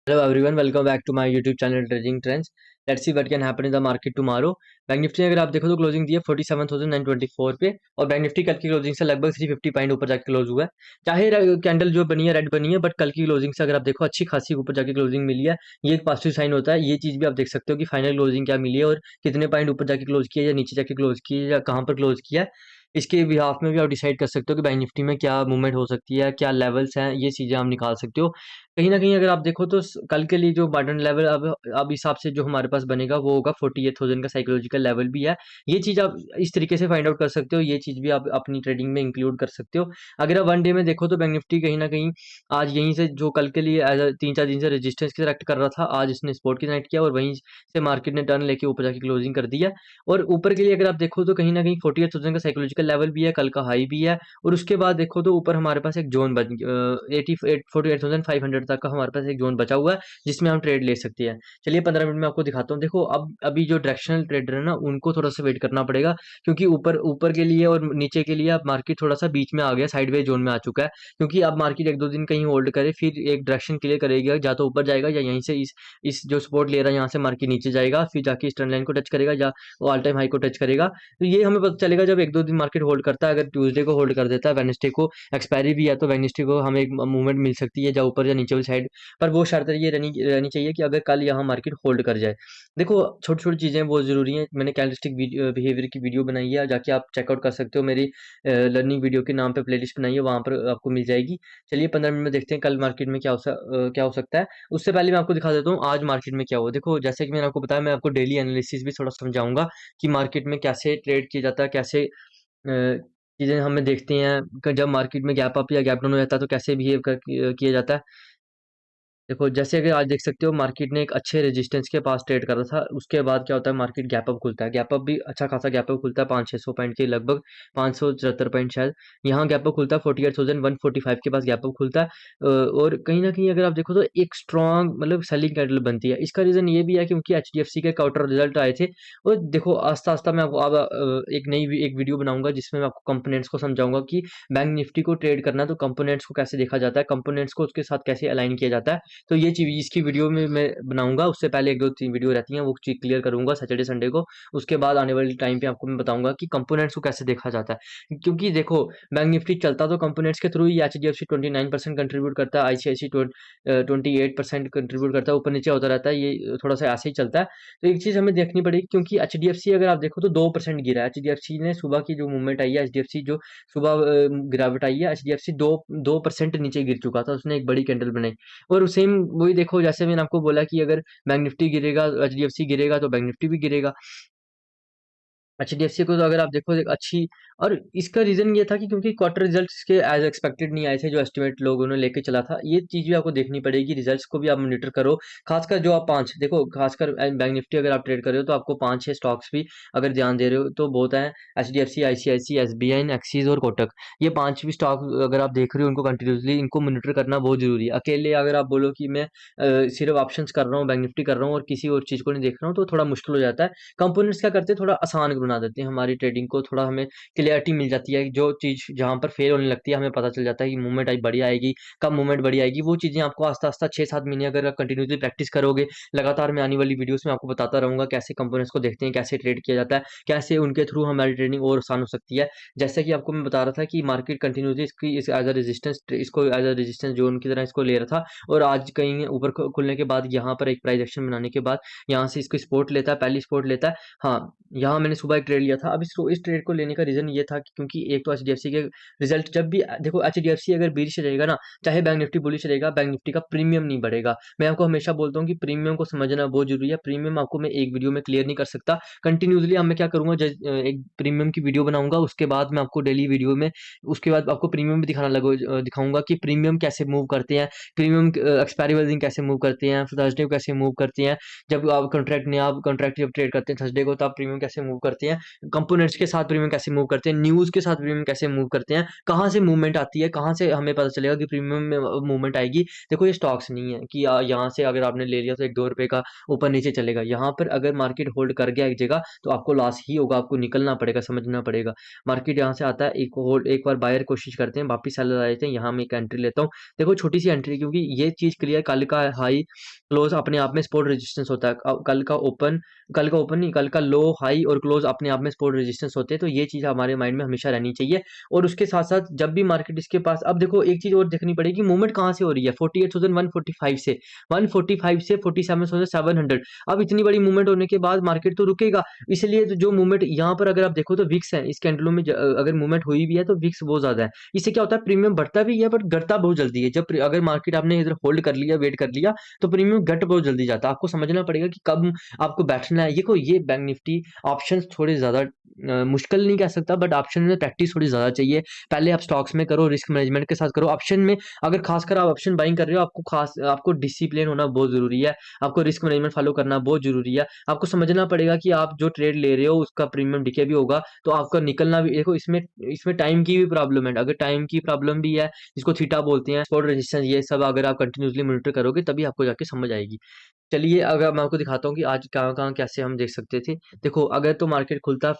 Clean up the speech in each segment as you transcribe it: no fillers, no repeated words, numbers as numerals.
Hello everyone, welcome back to my YouTube channel Trading Trends. Let's see what can happen in the market tomorrow. Bank Nifty अगर आप देखो तो closing दी है 47,924 पे और bank Nifty कल की क्लोजिंग से लगभग 350 पॉइंट ऊपर जाके क्लोज हुआ है। चाहे कैंडल जो बनी है रेड बनी है, बट कल की क्लोजिंग से अगर आप देखो अच्छी खासी ऊपर जाके क्लोजिंग मिली है। ये एक पॉजिटिव साइन होता है। ये चीज भी आप देख सकते हो कि फाइनल क्लोजिंग क्या मिली है और कितने पॉइंट ऊपर जाके क्लोज किया या नीचे जाके क्लोज किया या कहाँ पर क्लोज किया है। इसके बिहाफ में भी आप डिसाइड कर सकते हो कि बैंक निफ्टी में क्या मूवमेंट हो सकती है, क्या लेवल्स हैं, ये चीजें आप निकाल सकते हो। कहीं न कहीं अगर आप देखो तो कल के लिए जो बॉटम लेवल अब हिसाब से जो हमारे पास बनेगा वो होगा 48,000 का साइकोलॉजिकल लेवल भी है। ये चीज़ आप इस तरीके से फाइंड आउट कर सकते हो, ये चीज़ भी आप अपनी ट्रेडिंग में इंक्लूड कर सकते हो। अगर आप वन डे में देखो तो बैंक निफ्टी कहीं न कहीं आज यहीं से जो कल के लिए एज़ 3-4 दिन से रेजिस्टेंस की करेक्ट कर रहा था, आज इसने सपोर्ट की कनेक्ट किया और वहीं से मार्केट ने टर्न लेके ऊपर जाके क्लोजिंग कर दी है। और ऊपर के लिए अगर आप देखो तो कहीं न कहीं 48,000 का साइकोलॉजिकल लेवल भी है, कल का हाई भी है और उसके बाद देखो तो ऊपर हमारे पास एक ज़ोन 88 48,500 तक का हमारे पास एक ज़ोन बचा हुआ है, जिसमें हम ट्रेड ले सकते हैं। चलिए 15 मिनट में आपको दिखाता हूँ। देखो अब अभी जो डायरेक्शनल ट्रेडर है ना, उनको थोड़ा-सा वेट करना पड़ेगा क्योंकि ऊपर ऊपर के लिए और नीचे के लिए अब मार्केट थोड़ा-सा बीच में आ गया, साइडवेज ज़ोन में आ चुका है। क्योंकि अब मार्केट 1-2 दिन कहीं होल्ड करे, फिर एक डायरेक्शन क्लियर करेगा, या तो ऊपर जाएगा या यहीं से इस जो सपोर्ट ले रहा है यहाँ से मार्केट नीचे जाएगा, फिर जाके इस ट्रेंड लाइन को टच करेगा या वो ऑल टाइम हाई को टच करेगा। तो ये हमें पता चलेगा जब 1-2 दिन मार्केट होल्ड करता है। अगर ट्यूसडे को होल्ड कर देता है, वेडनेसडे को एक्सपायरी भी है, तो वेडनेसडे को हमें एक मूवमेंट मिल सकती है, या ऊपर या नीचे वाली साइड। पर वो शर्त ये रहनी रहनी चाहिए कि अगर कल यहाँ मार्केट होल्ड कर जाए। देखो छोटी-छोटी चीज़ें बहुत ज़रूरी हैं। मैंने कैंडलस्टिक बिहेवियर की वीडियो बनाई है, जाके आप चेकआउट कर सकते हो। मेरी लर्निंग वीडियो के नाम पे प्लेलिस्ट बनाई है, वहाँ पर आपको मिल जाएगी। चलिए 15 मिनट में देखते हैं कल मार्केट में क्या हो सकता है। उससे पहले मैं आपको दिखा देता हूँ आज मार्केट में क्या हुआ। देखो जैसे कि मैंने आपको बताया, मैं आपको डेली एनालिसिस भी थोड़ा समझाऊँगा कि मार्केट में कैसे ट्रेड किया जाता है, कैसे चीज़ें हमें देखते हैं जब मार्केट में गैप अप या गैप डाउन हो जाता है तो कैसे बिहेव किया जाता है। देखो जैसे कि आज देख सकते हो मार्केट ने एक अच्छे रेजिस्टेंस के पास ट्रेड करा था। उसके बाद क्या होता है, मार्केट गैप अप खुलता है। गैप अप भी अच्छा खासा गैप अप खुलता है 500-600 पॉइंट के लगभग, 574 पॉइंट शायद। यहाँ गैप अप खुलता है 48,145 के पास गैप अप खुलता है। और कहीं न कहीं अगर आप देखो तो एक स्ट्रॉन्ग मतलब सेलिंग कैंडल बनती है। इसका रीज़न ये भी है क्योंकि एचडीएफसी के क्वार्टर रिजल्ट आए थे। और देखो आस्ता-आस्ता मैं आपको अब एक वीडियो बनाऊँगा जिसमें मैं आपको कंपोनेंट्स को समझाऊँगा कि बैंक निफ्टी को ट्रेड करना है तो कंपोनेंट्स को कैसे देखा जाता है, कंपोनेंट्स को उसके साथ कैसे अलाइन किया जाता है। तो ये चीज़ इसकी वीडियो में मैं बनाऊँगा। उससे पहले 1-2-3 वीडियो रहती हैं, वो चीज़ क्लियर करूँगा सैटरडे संडे को। उसके बाद आने वाले टाइम पे आपको मैं बताऊँगा कि कंपोनेंट्स को कैसे देखा जाता है। क्योंकि देखो बैंक निफ्टी चलता तो कंपोनेंट्स के थ्रू ही। एचडीएफसी 29% कंट्रीब्यूट करता है, आईसीआईसी 28% कंट्रीब्यूट करता है, ऊपर-नीचे होता रहता है। ये थोड़ा-सा ऐसे ही चलता है। तो एक चीज़ हमें देखनी पड़ेगी क्योंकि एचडीएफसी अगर आप देखो तो 2% गिरा है। एचडीएफसी ने सुबह की जो मूवमेंट आई है, एचडीएफसी जो सुबह गिरावट आई है, एचडीएफसी 2% नीचे गिर चुका था। उसने एक बड़ी कैंडल बनाई। और सेम वही देखो जैसे मैंने आपको बोला कि अगर बैंक निफ्टी गिरेगा, एचडीएफसी गिरेगा तो बैंक निफ्टी भी गिरेगा। एचडीएफसी को तो अगर आप देखो एक अच्छी। और इसका रीज़न ये था कि क्योंकि क्वार्टर रिजल्ट्स के एज़ एक्सपेक्टेड नहीं आए थे, जो एस्टिमेट लोगों ने लेके चला था। ये चीज़ भी आपको देखनी पड़ेगी, रिजल्ट्स को भी आप मॉनिटर करो। खासकर जो आप 5 देखो, खासकर बैंक निफ्टी अगर आप ट्रेड कर रहे हो तो आपको 5-6 स्टॉक्स भी अगर ध्यान दे रहे हो तो बहुत हैं। एचडीएफसी, आईसीआईसी, एसबीआई, एक्सिस और कोटक। ये 5 भी स्टॉक अगर आप देख रहे हो उनको कंटिन्यूअसली इनको मॉनिटर करना बहुत ज़रूरी है। अकेले अगर आप बोलो कि मैं सिर्फ़ ऑप्शंस कर रहा हूँ, बैंक निफ्टी कर रहा हूँ और किसी और चीज़ को नहीं देख रहा हूँ तो थोड़ा मुश्किल हो जाता है। कंपोनेंट्स क्या करते हैं, थोड़ा आसान बना देते हैं हमारी ट्रेडिंग को। थोड़ा हमें क्लैरिटी मिल जाती है। जो चीज़ जहाँ पर फेल होने लगती है हमें पता चल जाता है कि मूवमेंट आई बढ़िया आएगी, कब मूवमेंट बढ़िया आएगी। वो चीज़ें आपको आस्ता-आस्ता 6-7 महीने अगर आप कंटिन्यूअसली प्रैक्टिस करोगे, लगातार मैं आने वाली वीडियोज़ में आपको बताता रहूँगा कैसे कंपोनेंट्स को देखते हैं, कैसे ट्रेड किया जाता है, कैसे उनके थ्रू हमारी ट्रेडिंग और आसान हो सकती है। जैसे कि आपको मैं बता रहा था कि मार्केट कंटिन्यूअसली इसकी इस एज़ अ रेजिस्टेंस इसको एज़ अ रेजिस्टेंस ज़ोन की तरह इसको ले रहा था। और आज कहीं ऊपर खुलने के बाद यहाँ पर एक प्राइस एक्शन बनाने के बाद यहाँ से इसको सपोर्ट लेता है, पहली सपोर्ट लेता है। हाँ, यहाँ मैंने सुबह एक ट्रेड लिया था। अब इस ट्रेड को लेने का रीज़न ये था कि क्योंकि एक तो एचडीएफसी के रिजल्ट जब भी देखो एचडीएफसी अगर बेरिश रहेगा ना, चाहे बैंक निफ्टी बुलिश रहेगा, बैंक निफ्टी का प्रीमियम नहीं बढ़ेगा। मैं आपको हमेशा बोलता हूँ कि प्रीमियम को समझना बहुत ज़रूरी है। प्रीमियम आपको मैं एक वीडियो में क्लियर नहीं कर सकता। कंटिन्यूअसली अब मैं क्या करूँगा, एक प्रीमियम की वीडियो बनाऊँगा, उसके बाद मैं आपको डेली वीडियो में उसके बाद आपको प्रीमियम भी दिखाऊँगा कि प्रीमियम कैसे मूव करते हैं, प्रीमियम एक्सपायरी वाले दिन कैसे मूव करते हैं, थर्सडे को कैसे मूव करते हैं। जब आप कॉन्ट्रैक्ट जब ट्रेड करते हैं थर्सडे को, तो आप प्रीमियम कैसे मूव करते हैं। करते हैं, कंपोनेंट्स के साथ प्रीमियम कैसे मूव करते हैं, न्यूज़ के साथ प्रीमियम कैसे मूव करते हैं, कहाँ से मूवमेंट आती है, कहाँ से हमें पता चलेगा कि प्रीमियम में मूवमेंट आएगी। देखो ये स्टॉक्स नहीं है कि यहाँ से अगर आपने ले लिया तो 1-2 रुपए का ऊपर-नीचे चलेगा। यहाँ पर अगर मार्केट होल्ड कर गया एक जगह तो आपको लॉस ही होगा, आपको निकलना पड़ेगा, समझना पड़ेगा। मार्केट यहाँ से आता है, एक बार बायर कोशिश करते हैं, वापिस सेलर आ जाते हैं, यहाँ मैं एक एंट्री लेता हूँ। देखो छोटी-सी एंट्री, क्योंकि ये चीज़ क्लियर, कल का हाई क्लोज अपने आप में सपोर्ट रेजिस्टेंस होता है। कल का ओपन नहीं, कल का लो हाई और क्लोज अपने आप में सपोर्ट रेजिस्टेंस होते हैं, तो ये चीज़ हमारे माइंड में हमेशा रहनी चाहिए। और उसके साथ-साथ जब भी मार्केट इसके पास, अब देखो एक चीज़ और देखनी पड़ेगी, मूवमेंट कहाँ से हो रही है, 48,145 से, 145 से 47,700। अब इतनी बड़ी मूवमेंट होने के बाद मार्केट तो रुकेगा, इसलिए तो जो मूवमेंट यहाँ पर अगर आप देखो तो विक्स है, इस कैंडलों में अगर मूवमेंट हुई भी है तो विक्स बहुत ज़्यादा है। इससे क्या होता है, प्रीमियम बढ़ता भी है बट घटता बहुत जल्दी है। अगर मार्केट आपने इधर होल्ड कर लिया, वेट कर लिया, तो प्रीमियम घट बहुत जल्दी जाता है। आपको समझना पड़ेगा कि कब आपको बैठना है। देखो ये बैंक निफ्टी ऑप्शंस थोड़े ज़्यादा मुश्किल नहीं कह सकता, बट ऑप्शन में प्रैक्टिस थोड़ी ज़्यादा चाहिए। पहले आप स्टॉक्स में करो, रिस्क मैनेजमेंट के साथ करो। ऑप्शन में अगर खासकर आप ऑप्शन बाइंग कर रहे हो, आपको डिसिप्लिन होना बहुत ज़रूरी है। आपको रिस्क मैनेजमेंट फॉलो करना बहुत ज़रूरी है। आपको समझना पड़ेगा कि आप जो ट्रेड ले रहे हो उसका प्रीमियम डिके भी होगा, तो आपका निकलना भी, देखो इसमें इसमें टाइम की भी प्रॉब्लम है। अगर टाइम की प्रॉब्लम भी है, जिसको थीटा बोलते हैं, सपोर्ट रेजिस्टेंस, ये सब अगर आप कंटिन्यूअसली मॉनिटर करोगे तभी आपको जाके समझ आएगी। चलिए अगर मैं आपको दिखाता हूँ कि आज कहाँ-कहाँ कैसे हम देख सकते थे। देखो अगर तो मार्केट खुलता,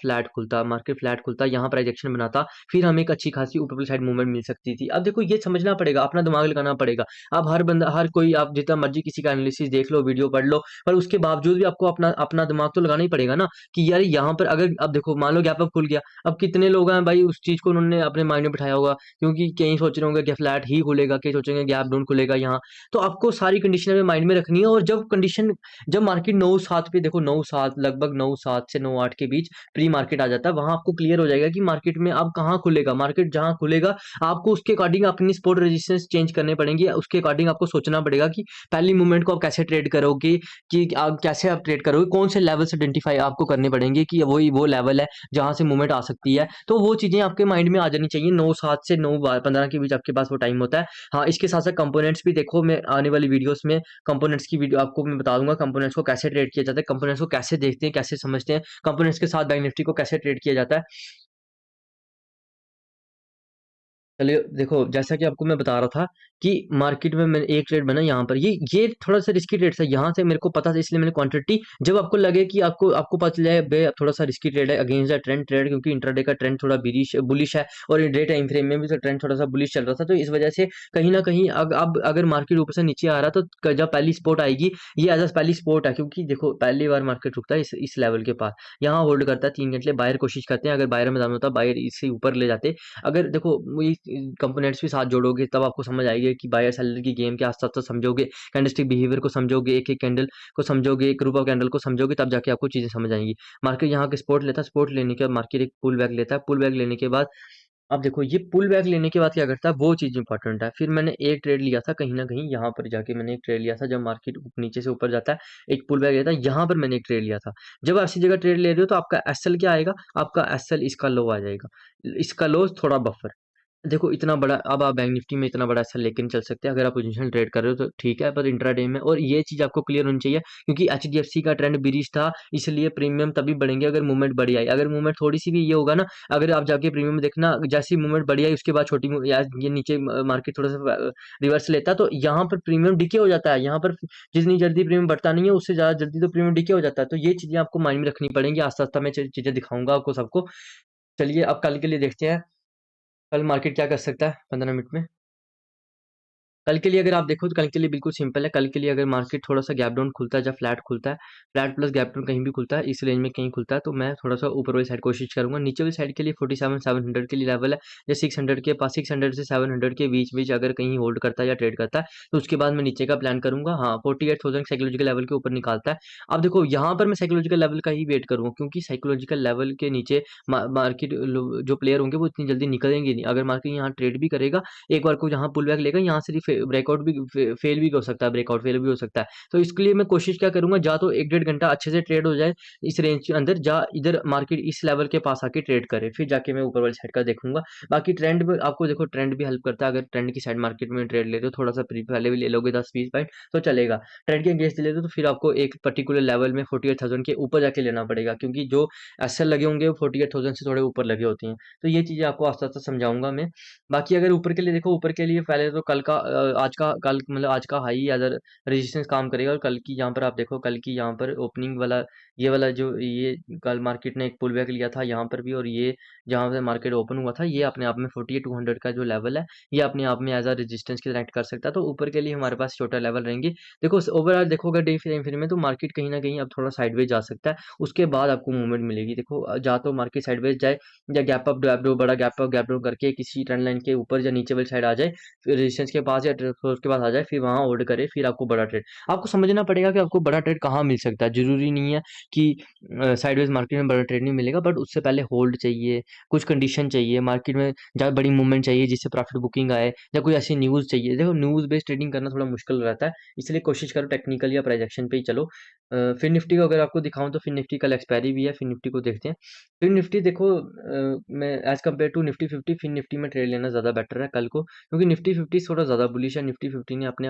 मार्केट फ्लैट खुलता, यहाँ प्राइस एक्शन बनाता, फिर हमें एक अच्छी खासी ऊपर वाली साइड मूवमेंट मिल सकती थी। अब देखो ये समझना पड़ेगा, अपना दिमाग लगाना पड़ेगा। अब हर कोई, आप जितना मर्ज़ी किसी का एनालिसिस देख लो, वीडियो पढ़ लो, पर उसके बावजूद भी आपको अपना अपना दिमाग तो लगाना ही पड़ेगा ना, कि यार यहाँ पर अगर अब देखो मान लो गैप अप खुल गया, अब कितने लोग हैं भाई उस चीज़ को उन्होंने अपने माइंड में बिठाया होगा, क्योंकि कई सोच रहे होंगे कि फ्लैट ही खुलेगा, कई सोचेंगे गैप डाउन खुलेगा यहाँ। तो आपको सारी कंडीशन में माइंड में रखनी है, और जब मार्केट 9-7 पे, देखो 9-7, लगभग 9-7 से 9-8 के बीच प्री मार्केट आ जाता है, वहां आपको क्लियर हो जाएगा कि मार्केट में अब कहाँ खुलेगा। मार्केट जहां खुलेगा, आपको उसके अकॉर्डिंग अपनी सपोर्ट रेजिस्टेंस चेंज करने पड़ेंगे, उसके अकॉर्डिंग आपको सोचना पड़ेगा कि पहली मूवमेंट को आप कैसे ट्रेड करोगे, कि आप कैसे आप ट्रेड करोगे, कौन से लेवल्स आइडेंटिफाई आपको करने पड़ेंगे कि वही वो लेवल है जहां से मूवमेंट आ सकती है। तो वो चीजें आपके माइंड में आ जानी चाहिए। 9-7 से 9-15 के बीच आपके पास वो टाइम होता है। हाँ, इसके साथ साथ कंपोनेंट्स भी देखो, मैं आने वाली वीडियोस में कंपोनेंट्स की वीडियो आपको मैं बता दूंगा, कंपोनेंट्स को कैसे ट्रेड किया जाता है, कंपोनेंट्स को कैसे देखते हैं, कैसे समझते हैं, कंपोनेंट्स के साथ बैंक निफ्टी को कैसे ट्रेड किया जाता है। चलिए देखो, जैसा कि आपको मैं बता रहा था कि मार्केट में मैंने एक ट्रेड बना यहाँ पर, ये थोड़ा सा रिस्की ट्रेड था, यहाँ से मेरे को पता था इसलिए मैंने क्वांटिटी, जब आपको लगे कि आपको आपको पता चले बे थोड़ा सा रिस्की ट्रेड है अगेंस्ट द ट्रेंड, क्योंकि इंट्राडे का ट्रेंड थोड़ा बुलिश है, और डे टाइम फ्रेम में भी तो ट्रेंड थोड़ा सा बुलिश चल रहा था, तो इस वजह से कहीं ना कहीं अब अगर मार्केट ऊपर से नीचे आ रहा तो जब पहली स्पोर्ट आएगी, ये एज पहली स्पोर्ट है, क्योंकि देखो पहली बार मार्केट रुकता है इस लेवल के पास, यहाँ होल्ड करता है 3 घंटे, बायर कोशिश करते हैं, अगर बायर में दाम होता है बायर इससे ऊपर ले जाते। अगर देखो कंपोनेंट्स भी साथ जोड़ोगे तब आपको समझ आएगी कि बायर सेलर की गेम के आस-पास तो समझोगे, कैंडलस्टिक बिहेवियर को समझोगे, एक-एक कैंडल को समझोगे, एक ग्रुप ऑफ कैंडल को समझोगे, तब जाके आपको चीज़ें समझ आएँगी। मार्केट यहाँ के सपोर्ट लेता है, सपोर्ट लेने के बाद मार्केट एक पुल बैक लेता है, पुल बैक लेने के बाद अब देखो ये पुल बैक लेने के बाद क्या करता है, वो चीज़ इंपॉर्टेंट है। फिर मैंने एक ट्रेड लिया था कहीं न कहीं यहाँ पर जाके, मैंने एक ट्रेड लिया था जब मार्केट नीचे से ऊपर जाता है, एक पुल बैक लेता है, यहाँ पर मैंने एक ट्रेड लिया था। जब ऐसी जगह ट्रेड ले रहे हो तो आपका एसएल क्या आएगा, आपका एसएल इसका लो आ जाएगा। इसका लो थोड़ा बफर, देखो इतना बड़ा, अब आप बैंक निफ्टी में इतना बड़ा ऐसा लेके नहीं चल सकते। अगर आप पोजीशन ट्रेड कर रहे हो तो ठीक है, पर इंट्राडे में, और ये चीज़ आपको क्लियर होनी चाहिए, क्योंकि एचडीएफसी का ट्रेंड बिरिश था, इसलिए प्रीमियम तभी बढ़ेंगे अगर मूवमेंट बड़ी आई। अगर मूवमेंट थोड़ी सी भी ये होगा ना, अगर आप जाके प्रीमियम देखना, जैसी मूवमेंट बड़ी आई उसके बाद छोटी या ये नीचे मार्केट थोड़ा सा रिवर्स लेता है, तो यहाँ पर प्रीमियम डिके हो जाता है। यहाँ पर जितनी जल्दी प्रीमियम बढ़ता नहीं है, उससे ज़्यादा जल्दी तो प्रीमियम डिके हो जाता है। तो ये चीज़ें आपको माइंड में रखनी पड़ेंगी। आस्ता आस्ता मैं चीज़ें दिखाऊंगा आपको सबको। चलिए अब कल के लिए देखते हैं, कल मार्केट क्या कर सकता है 15 मिनट में। कल के लिए अगर आप देखो तो कल के लिए बिल्कुल सिंपल है। कल के लिए अगर मार्केट थोड़ा सा गैप डाउन खुलता है, जब फ्लैट खुलता है, फ्लैट प्लस गैप डाउन कहीं भी खुलता है, इस रेंज में कहीं खुलता है, तो मैं थोड़ा सा ऊपर वाली साइड कोशिश करूंगा। नीचे वाली साइड के लिए 47,700 के लिए लेवल है, या 600 के पास, 600 से 700 के बीच बीच अगर कहीं होल्ड करता है या ट्रेड करता है, तो उसके बाद मैं नीचे का प्लान करूंगा। हाँ, 48,000 साइकोलॉजिकल लेवल के ऊपर निकालता है। अब देखो यहाँ पर मैं साइकोलॉजिकल लेवल का ही वेट करूंगा, क्योंकि साइकोलॉजिकल लेवल के नीचे मार्केट जो प्लेयर होंगे वो इतनी जल्दी निकलेंगे नहीं। अगर मार्केट यहाँ ट्रेड भी करेगा, एक बार को जहाँ पुल बैक लेगा, यहाँ से ब्रेकआउट भी फेल भी हो सकता है, ब्रेकआउट फेल भी हो सकता है। तो इसके लिए मैं कोशिश क्या करूंगा, जा तो 1 डेढ़ घंटा अच्छे से ट्रेड हो जाए इस रेंज के अंदर, जा इधर मार्केट इस लेवल के पास आके ट्रेड करे, फिर जाके मैं ऊपर वाली साइड का देखूंगा। बाकी ट्रेंड में आपको देखो, ट्रेंड भी हेल्प करता है। अगर ट्रेंड की साइड मार्केट में ट्रेड लेते हो, थोड़ा सा पहले भी ले लोगे 10-20 पॉइंट तो चलेगा। ट्रेंड के अगेंस्ट लेते हो तो फिर आपको एक पर्टिकुलर लेवल में 48,000 के ऊपर जाके लेना पड़ेगा, क्योंकि जो एसएल लगे होंगे वो 48,000 से थोड़े ऊपर लगे होती हैं। तो ये चीजें आपको आस्ते आस्ते समझाऊंगा मैं। बाकी अगर ऊपर के लिए देखो, ऊपर के लिए पहले तो कल का आज का कल मतलब आज का हाई अदर रेजिस्टेंस काम करेगा, और कल की यहाँ पर आप देखो, कल की यहाँ पर ओपनिंग वाला ये वाला जो ये कल मार्केट ने एक पुल बैक लिया था यहाँ पर भी, और ये जहाँ पे मार्केट ओपन हुआ था, ये अपने आप में 48,200 का जो लेवल है, ये अपने आप में एज अ रेजिस्टेंस की तरह एक्ट कर सकता है। तो ऊपर के लिए हमारे पास छोटा लेवल रहेंगे। देखो ओवरऑल देखोगे डे फ्रेम फ्रेम में, तो मार्केट कहीं ना कहीं अब थोड़ा साइडवेज जा सकता है, उसके बाद आपको मूवमेंट मिलेगी। देखो जा तो मार्केट साइडवेज जाए, या गैप अप गैप डाउन, बड़ा गैप डाउन करके किसी ट्रेंड लाइन के ऊपर या नीचे वाली साइड आ जाए, फिर रेजिस्टेंस के पास या ट्रेड के पास आ जाए, फिर वहां होल्ड करे, फिर आपको बड़ा ट्रेड। आपको समझना पड़ेगा कि आपको बड़ा ट्रेड कहाँ मिल सकता है। जरूरी नहीं है कि साइडवेज मार्केट में बड़ा ट्रेड नहीं मिलेगा, बट उससे पहले होल्ड चाहिए, कुछ कंडीशन चाहिए, मार्केट में ज़्यादा बड़ी मूवमेंट चाहिए जिससे प्रॉफिट बुकिंग आए, या कोई ऐसी न्यूज़ चाहिए। देखो न्यूज़ बेस्ड ट्रेडिंग करना थोड़ा मुश्किल रहता है, इसलिए कोशिश करो टेक्निकल या प्राइजेक्शन पे ही चलो। फिर निफ्टी को अगर आपको दिखाऊं, तो फिर निफ्टी कल एक्सपायरी भी है, फिर निफ्टी को देखते हैं। फिर निफ्टी देखो, मैं एज कम्पेयर टू निफ्टी 50 फिर निफ्टी में ट्रेड लेना ज़्यादा बेटर है कल को, क्योंकि निफ्टी 50 थोड़ा ज़्यादा बुलिश है। निफ्टी 50 ने अपने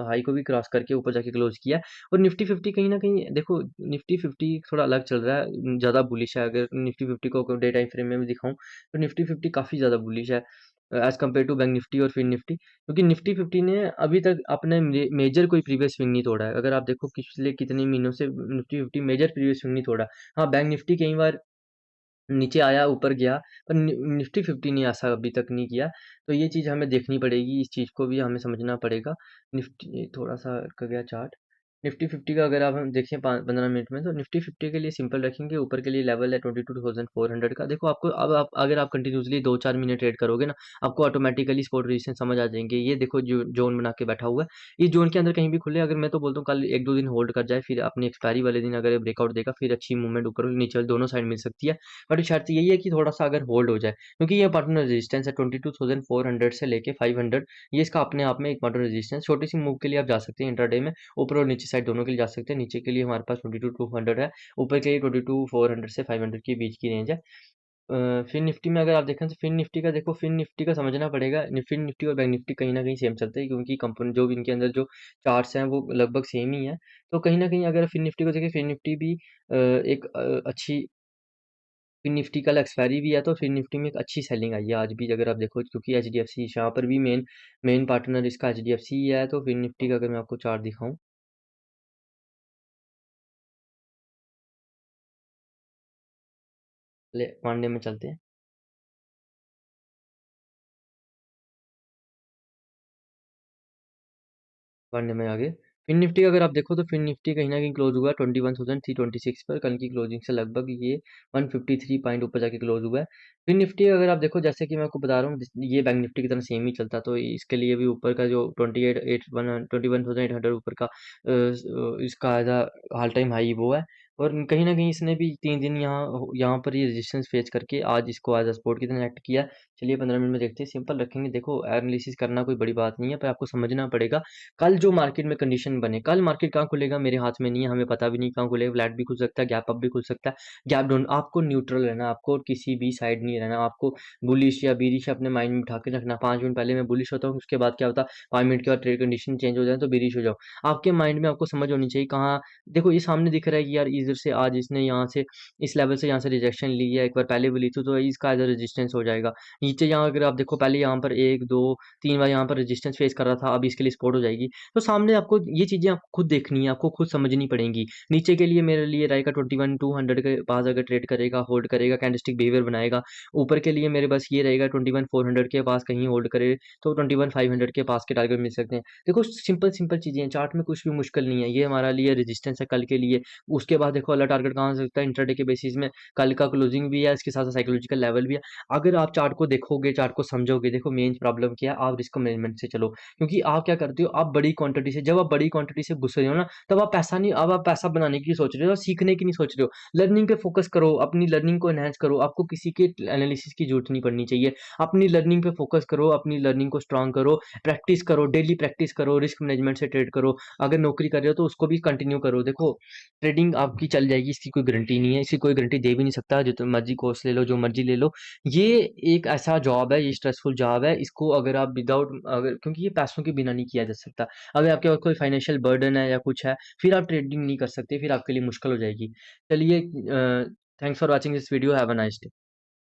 हाई को भी क्रॉस करके ऊपर जाके क्लोज किया, और निफ्टी 50 कहीं ना कहीं देखो, निफ्टी 50 थोड़ा अलग चल रहा है, ज़्यादा बुलिश है। अगर निफ्टी 50 को डे टाइम फ्रेम में भी दिखाऊं, तो निफ्टी 50 काफ़ी ज़्यादा बुलिश है as compared to bank Nifty और फिर निफ्टी, क्योंकि निफ्टी 50 ने अभी तक अपने मेजर कोई प्रीवियस स्विंग नहीं तोड़ा है। अगर आप देखो पिछले कितने महीनों से निफ्टी 50 मेजर प्रीवियस स्विंग नहीं तोड़ा। हाँ, बैंक निफ्टी कई बार नीचे आया, ऊपर गया, पर निफ्टी 50 ने ऐसा अभी तक नहीं किया। तो ये चीज़ हमें देखनी पड़ेगी, इस चीज़ को भी हमें समझना पड़ेगा। निफ्टी थोड़ा सा अटक गया चार्ट। निफ्टी 50 का अगर आप हम देखें 15 मिनट में, तो निफ्टी 50 के लिए सिंपल रखेंगे, ऊपर के लिए लेवल है 22,400 का। देखो आपको अब आप अगर आप कंटिन्यूसली 2-4 महीने ट्रेड करोगे ना, आपको ऑटोमेटिकली सपोर्ट रेजिस्टेंस समझ आ जाएंगे। ये देखो जो जोन बना के बैठा हुआ है, इस जोन के अंदर कहीं भी खुले, अगर मैं तो बोलता हूँ कल 1-2 दिन होल्ड कर जाए, फिर अपनी एक्सपायरी वाले दिन अगर ब्रेकआउट देगा, फिर अच्छी मूवमेंट ऊपर और नीचे दोनों साइड मिल सकती है। बट शर्त यही है कि थोड़ा सा अगर होल्ड हो जाए, क्योंकि ये पार्टनर रेजिस्टेंस है 22,400 से लेके 500, ये इसका अपने आप में एक पार्टनर रेजिस्टेंस। छोटी सी मूव के लिए आप जा सकते हैं इंट्राडे में, ऊपर और नीचे साइड दोनों के लिए जा सकते हैं। नीचे के लिए हमारे पास 22,200 है, ऊपर के लिए 22,400 से 500 के बीच की रेंज है। फिर निफ्टी में अगर आप देखें, तो फिर निफ्टी का देखो, फिर निफ्टी का समझना पड़ेगा। फिर निफ्टी और बैंक निफ्टी कहीं ना कहीं सेम चलते हैं, क्योंकि कंपनी जो भी इनके अंदर जो चार्ट्स हैं वो लगभग सेम ही है। तो कहीं ना कहीं अगर फिर निफ्टी को देखें, फिर निफ्टी भी एक अच्छी, फिर निफ्टी कल एक्सपायरी भी है, तो फिर निफ्टी में एक अच्छी सेलिंग आई है आज भी अगर आप देखो, क्योंकि एच डी एफ सी यहाँ पर भी मेन पार्टनर इसका एच डी एफ सी ही है। तो फिर निफ्टी का अगर मैं आपको चार्ट दिखाऊं, पांडे में चलते हैं, पढ़ने में आगे। फिन निफ्टी का अगर आप देखो, तो फिन निफ्टी कहीं ना कहीं क्लोज हुआ है 21,326 पर, कल की क्लोजिंग से लगभग ये 153 पॉइंट ऊपर जाके क्लोज हुआ है। फिन निफ्टी अगर आप देखो, जैसे कि मैं आपको बता रहा हूँ, ये बैंक निफ्टी की तरह सेम ही चलता, तो इसके लिए भी ऊपर का जो 21,800 ऊपर का इसका एज ऑल टाइम हाई वो है। और कहीं ना कहीं इसने भी 3 दिन यहाँ पर ये रेजिस्टेंस फेस करके आज इसको एज अ सपोर्ट की तरह एक्ट किया। चलिए 15 मिनट में देखते हैं, सिंपल रखेंगे। देखो एनालिसिस करना कोई बड़ी बात नहीं है, पर आपको समझना पड़ेगा कल जो मार्केट में कंडीशन बने। कल मार्केट कहाँ खुलेगा मेरे हाथ में नहीं है, हमें पता भी नहीं कहाँ खुलेगा। फ्लैट भी खुल सकता है, गैप अप भी खुल सकता है, गैप डाउन। आपको न्यूट्रल रहना, आपको किसी भी साइड नहीं रहना, आपको बुलिश या बीरिश अपने माइंड में उठा के रखना। 5 मिनट पहले मैं बुलिश होता हूँ, उसके बाद क्या होता है, 5 मिनट के बाद ट्रेड कंडीशन चेंज हो जाए तो बीरिश हो जाओ। आपके माइंड में आपको समझ होनी चाहिए कहाँ। देखो ये सामने दिख रहा है कि यार इधर से आज इसने यहाँ से इस लेवल से यहाँ से रिजेक्शन ली है, एक बार पहले भी ली थी, तो इसका एज रेजिस्टेंस हो जाएगा। नीचे यहाँ अगर आप देखो, पहले यहाँ पर 1 2 3 बार यहाँ पर रेजिस्टेंस फेस कर रहा था, अब इसके लिए सपोर्ट हो जाएगी। तो सामने आपको ये चीज़ें आपको खुद देखनी है, आपको खुद समझनी पड़ेंगी। नीचे के लिए मेरे लिए रहेगा 21,200 के पास अगर ट्रेड करेगा, होल्ड करेगा, कैंडलस्टिक बिहेवियर बनाएगा। ऊपर के लिए मेरे बस ये रहेगा 21,400 के पास कहीं होल्ड करे, तो 21,500 के पास के टारगेट मिल सकते हैं। देखो सिंपल सिंपल चीज़ें हैं, चार्ट में कुछ भी मुश्किल नहीं है। ये हमारा लिए रेजिस्टेंस है कल के लिए। उसके बाद देखो अगला टारगेट कहाँ हो सकता है, इंट्राडे के बेसिस में कल का क्लोजिंग भी है, इसके साथ साइकोलॉजिकल लेवल भी है। अगर आप चार्ट को देखोगे, चार्ट को समझोगे, देखो मेन प्रॉब्लम क्या है, आप रिस्क मैनेजमेंट से चलो। क्योंकि आप क्या करते हो, आप बड़ी क्वांटिटी से, जब आप बड़ी क्वांटिटी से घुस रहे हो ना, तब आप पैसा नहीं, अब आप पैसा बनाने की सोच रहे हो, सीखने की नहीं सोच रहे हो। लर्निंग पे फोकस करो, अपनी लर्निंग को एनहांस करो, आपको किसी के एनालिसिस की जरूरत नहीं पड़नी चाहिए। अपनी लर्निंग पे फोकस करो, अपनी लर्निंग को स्ट्रांग करो, प्रैक्टिस करो, डेली प्रैक्टिस करो, रिस्क मैनेजमेंट से ट्रेड करो। अगर नौकरी कर रहे हो तो उसको भी कंटिन्यू करो। देखो ट्रेडिंग आपकी चल जाएगी, इसकी कोई गारंटी नहीं है, इसकी कोई गारंटी दे भी नहीं सकता। जो तुम मर्जी कोर्स ले लो, जो मर्जी ले लो, ये एक ऐसा जॉब है, ये स्ट्रेसफुल जॉब है। इसको अगर आप विदाउट, अगर, क्योंकि ये पैसों के बिना नहीं किया जा सकता। अगर आपके पास कोई फाइनेंशियल बर्डन है या कुछ है, फिर आप ट्रेडिंग नहीं कर सकते, फिर आपके लिए मुश्किल हो जाएगी। चलिए, thanks for watching this video, have a nice day.